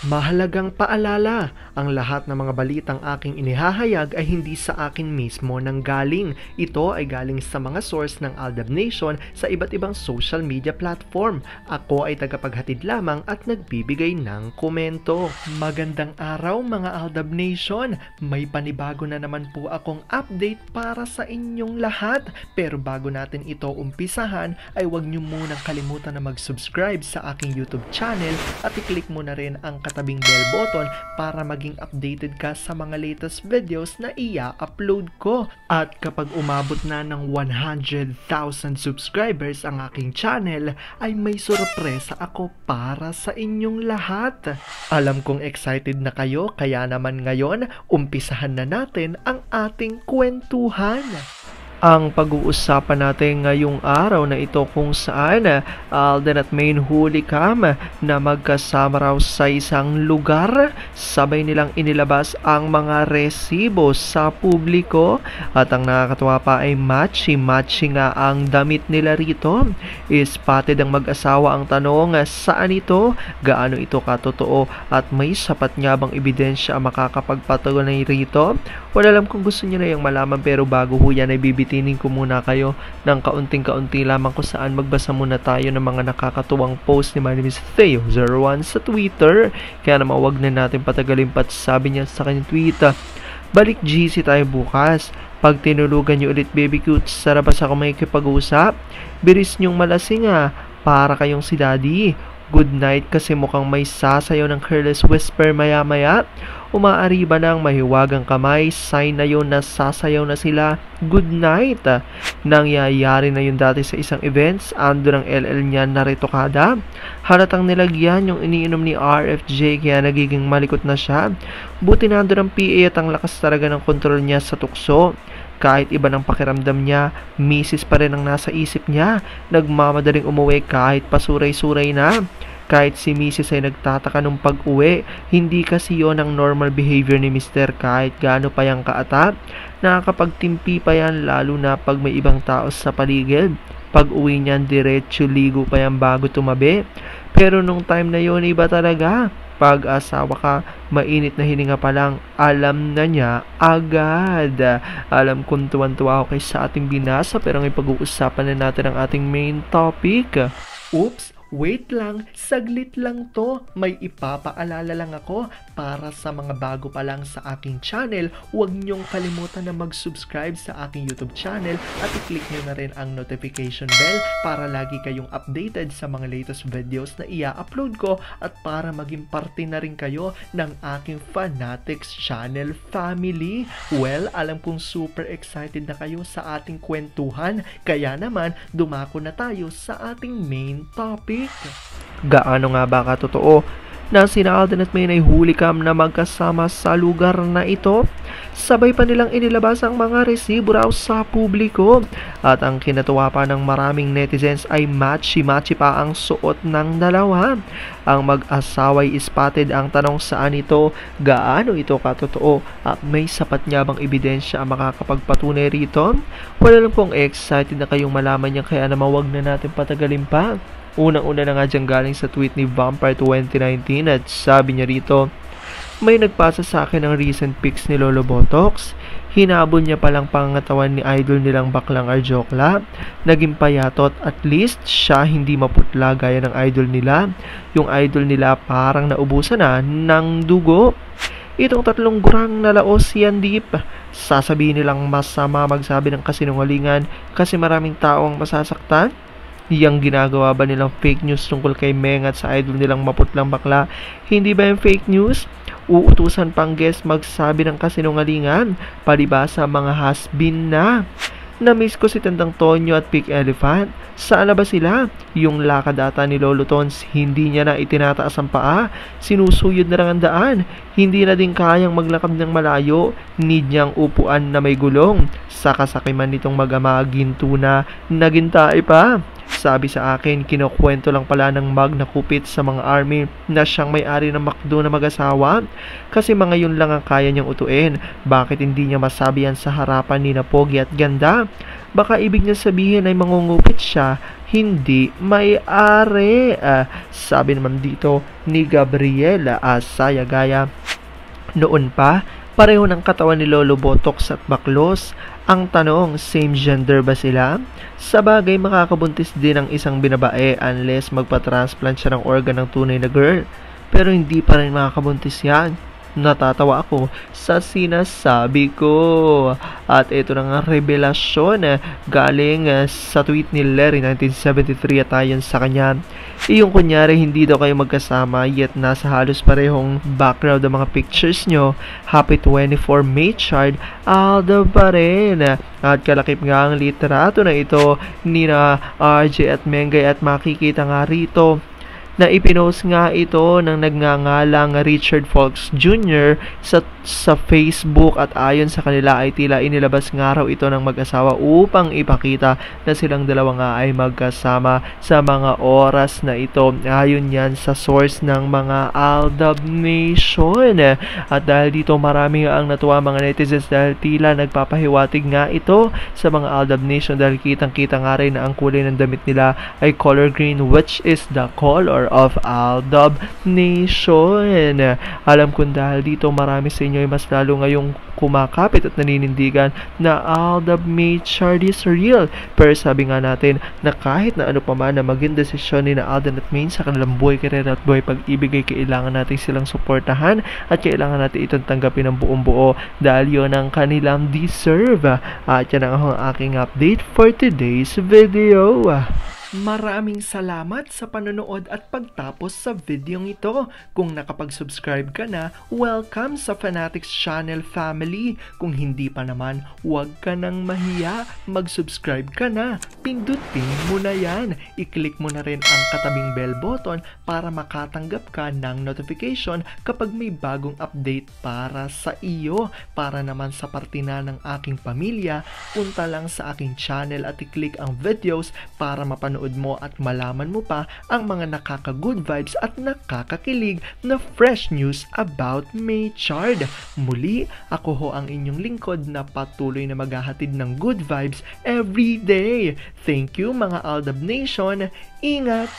Mahalagang paalala, ang lahat ng mga balitang aking inihahayag ay hindi sa akin mismo nanggaling. Ito ay galing sa mga source ng Aldab Nation sa iba't ibang social media platform. Ako ay tagapaghatid lamang at nagbibigay ng komento. Magandang araw mga Aldab Nation! May panibago na naman po akong update para sa inyong lahat. Pero bago natin ito umpisahan ay huwag niyo munang kalimutan na mag-subscribe sa aking YouTube channel at i-click mo na rin ang katabing bell button para maging updated ka sa mga latest videos na i-upload ko. At kapag umabot na ng 100,000 subscribers ang aking channel, ay may sorpresa ako para sa inyong lahat. Alam kong excited na kayo, kaya naman ngayon, umpisahan na natin ang ating kwentuhan. Ang pag-uusapan natin ngayong araw na ito kung saan Alden at Maine hulikam na magkasama raw sa isang lugar. Sabay nilang inilabas ang mga resibo sa publiko at ang nakakatuwa pa ay matchy-matchy nga ang damit nila rito. Spotted ang mag-asawa. Ang tanong, saan ito? Gaano ito katotoo? At may sapat nga bang ebidensya ang makakapagpatunay rito? Wala alam kung gusto niyo na yung malaman, pero bago ho yan ay bibitinin ko muna kayo ng kaunting-kaunti lamang kung saan magbasa muna tayo ng mga nakakatuwang post ni Manny Theo01 sa Twitter. Kaya naman wag na natin patagalin pa. Sabi niya sa kanyang tweet, balik GC tayo bukas. Pag tinulugan niyo ulit baby cute, sarabas ako makikipag-usap. Biris niyong malasing para kayong si daddy. Good night kasi mukhang may sasayaw ng careless whisper maya-maya. Umaari ba ng mahiwagang kamay? Sign na yun na sasayaw na sila. Good night. Nangyayari na yun dati sa isang events. Ando ng LL niya narito kada. Halatang nilagyan yung iniinom ni RFJ kaya nagiging malikot na siya. Buti nando ng PA at ang lakas talaga ng kontrol niya sa tukso. Kahit iba ng pakiramdam niya, misis pa rin ang nasa isip niya. Nagmamadaling umuwi kahit pasuray-suray na. Kahit si misis ay nagtataka nung pag-uwi, hindi kasi yon ang normal behavior ni Mr. kahit gaano pa yang kaata. Nakakapagtimpi pa yan lalo na pag may ibang tao sa paligid. Pag uwi niyan, diretso ligo pa yan bago tumabi. Pero nung time na yon, iba talaga. Pag asawa ka, mainit na hininga pa lang, alam na niya agad. Alam kong tuwan-tuwa ako kay sa ating binasa, pero ngayon pag-uusapan na natin ang ating main topic. Oops! Wait lang, saglit lang to. May ipapaalala lang ako para sa mga bago pa lang sa aking channel. Huwag niyong kalimutan na mag-subscribe sa aking YouTube channel at i-click niyo na rin ang notification bell para lagi kayong updated sa mga latest videos na i-upload ko at para maging parte na rin kayo ng aking Fanatics channel family. Well, alam kong super excited na kayo sa ating kwentuhan, kaya naman dumako na tayo sa ating main topic. Gaano nga ba katotoo na sina Alden at Maine ay hulikam na magkasama sa lugar na ito? Sabay pa nilang inilabas ang mga resibo raw sa publiko. At ang kinatuwa pa ng maraming netizens ay matchy-matchy pa ang suot ng dalawa. Ang mag-asaway spotted. Ang tanong, saan ito? Gaano ito katotoo? At may sapat nga bang ebidensya ang makakapagpatunay rito? Wala lang pong excited na kayong malaman niya, kaya naman wag na natin patagalin pa. Unang-una na nga dyan galing sa tweet ni Vampire 2019 at sabi niya rito, may nagpasa sa akin ng recent pics ni Lolo Botox. Hinabol niya palang pangatawan ni idol nilang baklang Arjokla. Naging payatot, at least siya hindi maputla gaya ng idol nila. Yung idol nila parang naubusan na ng dugo. Itong tatlong gurang na laos yan deep. Sasabihin nilang masama magsabi ng kasinungalingan kasi maraming tao ang masasaktan. Yang ginagawa ba nilang fake news tungkol kay Meng at sa idol nilang maputlang bakla? Hindi ba yung fake news? Uutusan pang guest magsabi ng kasinungalingan, palibasa mga has-been na. Na-miss ko si Tandang Tonyo at Pink Elephant. Saan na ba sila? Yung lakad ata ni Lolo Tons, hindi niya na itinataas ang paa. Sinusuyod na lang ang daan. Hindi na din kayang maglakad ng malayo. Need niyang upuan na may gulong. Sa kasakiman nitong mag-ama, ginto na, nagintae pa. Sabi sa akin, kinukwento lang pala ng mag na kupit sa mga army na siyang may-ari ng McDo na mag-asawa. Kasi mga yun lang ang kaya niyang utuin. Bakit hindi niya masabi yan sa harapan ni na pogi at ganda? Baka ibig niya sabihin ay mangungupit siya, hindi may-ari. Sabi naman dito ni Gabriela Sayagaya. Noon pa, pareho ng katawan ni Lolo Botox at baklos. Ang tanong, same gender ba sila? Sa bagay, makakabuntis din ang isang binabae unless magpa-transplant siya ng organ ng tunay na girl. Pero hindi pa rin makakabuntis yan. Natatawa ako sa sinasabi ko. At ito na nga revelasyon galing sa tweet ni Larry 1973 at ayon sa kanya, yung kunyari hindi daw kayo magkasama yet nasa halos parehong background ang mga pictures nyo. Happy 24 May Chard, Aldo pa rin. At kalakip nga ang litrato na ito ni RJ at Mengay at makikita nga rito na ipinost nga ito ng nagngangalang Richard Fox Jr. sa Facebook at ayon sa kanila ay tila inilabas nga raw ito ng mag-asawa upang ipakita na silang dalawa nga ay magkasama sa mga oras na ito. Ayon yan sa source ng mga Aldab Nation. At dahil dito marami nga ang natuwa mga netizens dahil tila nagpapahiwatig nga ito sa mga Aldab Nation dahil kitang-kita nga rin na ang kulay ng damit nila ay color green, which is the color of Aldab Nation. Alam ko dahil dito marami sa inyo ay mas lalo ngayong kumakapit at naninindigan na Aldab May Chard is real. Pero sabi nga natin na kahit na ano pa man na maging desisyon ni na Alden at Maine sa kanilang buhay, karera at buhay pag-ibig ay kailangan natin silang suportahan at kailangan natin itong tanggapin ng buong buo dahil yun ang kanilang deserve. At yan ang aking update for today's video. Maraming salamat sa panonood at pagtapos sa videong ito. Kung nakapag-subscribe ka na, welcome sa Fanatics Channel family. Kung hindi pa naman, huwag ka nang mahiya. Mag-subscribe ka na. Pindutin mo na yan. I-click mo na rin ang katabing bell button para makatanggap ka ng notification kapag may bagong update para sa iyo. Para naman sa parte na ng aking pamilya, punta lang sa aking channel at i-click ang videos para mapanood mo at malaman mo pa ang mga nakaka-good vibes at nakakakilig na fresh news about May Chard. Muli, ako ho ang inyong lingkod na patuloy na maghahatid ng good vibes every day. Thank you mga Aldab Nation. Ingat!